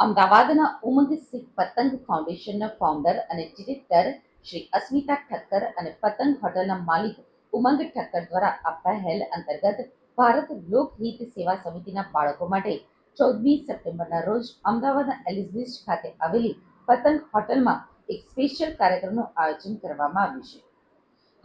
અમદાવાદના ઉમંગ સિંહ પતંગ ફાઉન્ડેશનના ફાઉન્ડર અને ડિરેક્ટર શ્રી અસ્મિતા ઠક્કર અને પતંગ હોટલના માલિક ઉમંગ ઠક્કર દ્વારા આ પહેલ અંતર્ગત ભારત લોકહિત સેવા સમિતિના બાળકો માટે 14મી સપ્ટેમ્બરના રોજ અમદાવાદના એલિઝબ્રિજ ખાતે આવેલી પતંગ હોટલમાં એક સ્પેશિયલ કાર્યક્રમનું આયોજન કરવામાં આવ્યું છે.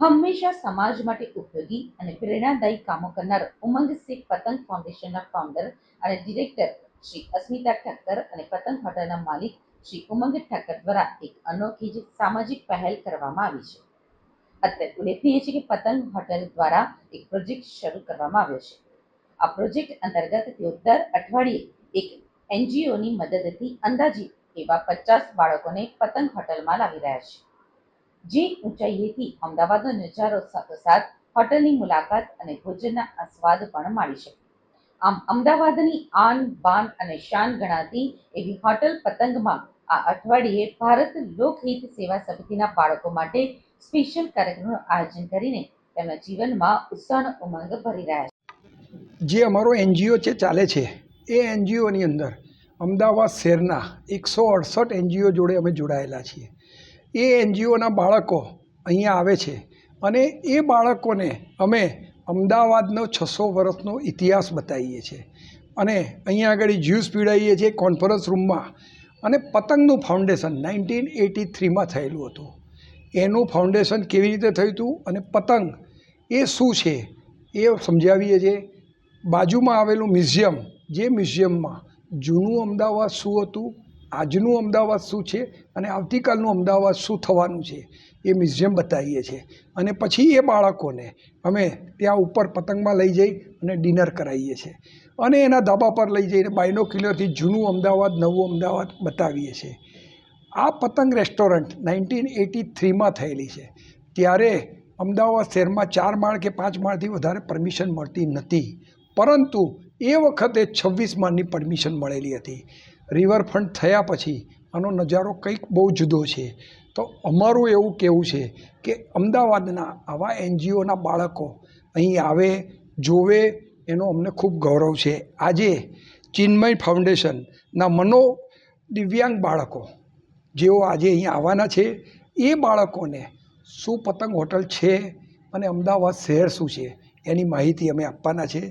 હંમેશા સમાજ માટે ઉપયોગી અને પ્રેરણાદાયી કામો કરનાર ઉમંગ સિંહ પતંગ ફાઉન્ડેશનના ફાઉન્ડર અને ડિરેક્ટર શ્રી અસ્મિતા ઠક્કર અને પતંગ હોટલના માલિક શ્રી ઉમંગ ઠક્કર દ્વારા એક અનોખી જ સામાજિક પહેલ કરવામાં આવી છે. અત્રે ઉલ્લેખનીય છે કે પતંગ હોટલ દ્વારા એક પ્રોજેક્ટ શરૂ કરવામાં આવ્યો છે. આ પ્રોજેક્ટ અંતર્ગત તેઓ દર અઠવાડિયે એક એનજીઓની મદદથી અંદાજિત એવા 50 બાળકોને પતંગ હોટલમાં લાવી રહ્યા છે, જે ઊંચાઈએથી અમદાવાદનો નજારો સાથોસાથ હોટલની મુલાકાત અને ભોજનના આસ્વાદ પણ માણી શકે. આમ અમદાવાદની આન બાન અને શાન ગણાતી એવી હોટલ પતંગમાં આ અઠવાડિયે ભારત લોકહિત સેવા સમિતિના બાળકો માટે સ્પેશિયલ કાર્યક્રમનું આયોજન કરીને તેમના જીવનમાં ઉત્સાહનો ઉમંગ ભરી રહ્યા છે. જે અમારો એનજીઓ ચાલે છે એ એનજીઓની અંદર અમદાવાદ શહેરના 168 એનજીઓ જોડે અમે જોડાયેલા છીએ. એ એનજીઓના બાળકો અહીંયા આવે છે અને એ બાળકોને અમે અમદાવાદનો 600 વર્ષનો ઇતિહાસ બતાવીએ છીએ અને અહીંયા આગળ જ્યુસ પીવડાવીએ છીએ કોન્ફરન્સ રૂમમાં. અને પતંગનું ફાઉન્ડેશન 1983માં થયેલું હતું. એનું ફાઉન્ડેશન કેવી રીતે થયું હતું અને પતંગ એ શું છે એ સમજાવીએ છીએ. બાજુમાં આવેલું મ્યુઝિયમ, જે મ્યુઝિયમમાં જૂનું અમદાવાદ શું હતું, આજનું અમદાવાદ શું છે અને આવતીકાલનું અમદાવાદ શું થવાનું છે એ મ્યુઝિયમ બતાવીએ છીએ. અને પછી એ બાળકોને અમે ત્યાં ઉપર પતંગમાં લઈ જઈ અને ડિનર કરાવીએ છીએ અને એના ધાબા પર લઈ જઈને બાયનોક્યુલરથી જૂનું અમદાવાદ, નવું અમદાવાદ બતાવીએ છીએ. આ પતંગ રેસ્ટોરન્ટ 1983માં થયેલી છે. ત્યારે અમદાવાદ શહેરમાં 4 માળ કે 5 માળથી વધારે પરમિશન મળતી નથી, પરંતુ એ વખતે 26 માળની પરમિશન મળેલી હતી. રિવરફ્રન્ટ થયા પછી આનો નજારો કંઈક બહુ જુદો છે. તો અમારું એવું કહેવું છે કે અમદાવાદના આવા એનજીઓના બાળકો અહીં આવે, જોવે, એનો અમને ખૂબ ગૌરવ છે. આજે ચિન્મય ફાઉન્ડેશનના દિવ્યાંગ બાળકો જેઓ આજે અહીં આવવાના છે, એ બાળકોને શું પતંગ હોટલ છે અને અમદાવાદ શહેર શું છે એની માહિતી અમે આપવાના છે.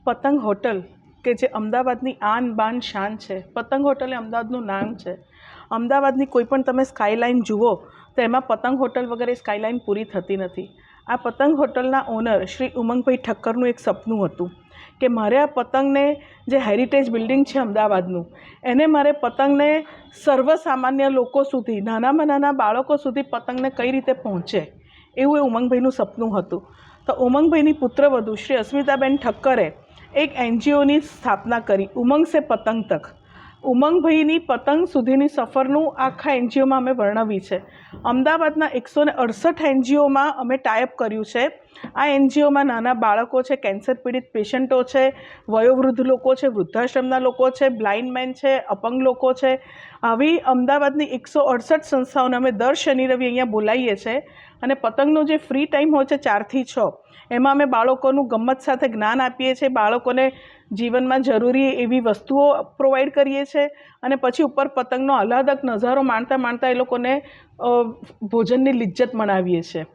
પતંગ હોટલ કે જે અમદાવાદની આન બાન શાન છે. પતંગ હોટલ એ અમદાવાદનું નામ છે. અમદાવાદની કોઈ પણ તમે સ્કાયલાઇન જુઓ તો એમાં પતંગ હોટલ વગર એ સ્કાયલાઇન પૂરી થતી નથી. આ પતંગ હોટલના ઓનર શ્રી ઉમંગભાઈ ઠક્કરનું એક સપનું હતું કે મારે આ પતંગને, જે હેરિટેજ બિલ્ડિંગ છે અમદાવાદનું, એને મારે પતંગને સર્વસામાન્ય લોકો સુધી, નાનામાં નાના બાળકો સુધી પતંગને કઈ રીતે પહોંચે, એવું એ ઉમંગભાઈનું સપનું હતું. તો ઉમંગભાઈની પુત્રવધુ શ્રી અસ્મિતાબેન ઠક્કરે એક એનજીઓની સ્થાપના કરી, ઉમંગ સે પતંગ તક. ઉમંગભાઈની પતંગ સુધીની સફરનું આખા એનજીઓમાં અમે વર્ણવી છે. અમદાવાદના 168 એનજીઓમાં અમે ટાઈઅપ કર્યું છે. આ એનજીઓમાં નાના બાળકો છે, કેન્સર પીડિત પેશન્ટો છે, વયોવૃદ્ધ લોકો છે, વૃદ્ધાશ્રમના લોકો છે, બ્લાઇન્ડ મેન છે, અપંગ લોકો છે. આવી અમદાવાદની 168 સંસ્થાઓને અમે દર શનિ રવિ અહીંયા બોલાવીએ છીએ અને પતંગનો જે ફ્રી ટાઈમ હોય છે 4 થી 6, એમાં અમે બાળકોનું ગમ્મત સાથે જ્ઞાન આપીએ છીએ, બાળકોને જીવનમાં જરૂરી એવી વસ્તુઓ પ્રોવાઈડ કરીએ છીએ અને પછી ઉપર પતંગનો આહલાદક નજારો માણતા માણતા એ લોકોને ભોજનની લિજ્જત મનાવીએ છીએ.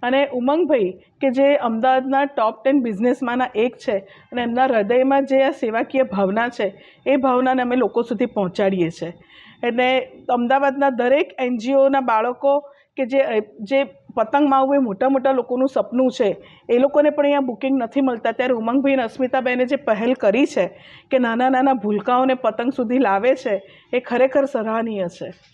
અને ઉમંગભાઈ કે જે અમદાવાદના ટોપ 10 બિઝનેસમાંના એક છે અને એમના હૃદયમાં જે આ સેવાકીય ભાવના છે એ ભાવનાને અમે લોકો સુધી પહોંચાડીએ છીએ. એટલે અમદાવાદના દરેક એનજીઓના બાળકો કે જે પતંગમાં આવવું એ મોટા મોટા લોકોનું સપનું છે, એ લોકોને પણ અહીંયા બુકિંગ નથી મળતા. ત્યારે ઉમંગભાઈ અને અસ્મિતાબેને જે પહેલ કરી છે કે નાના નાના ભૂલકાઓને પતંગ સુધી લાવે છે, એ ખરેખર સરાહનીય છે.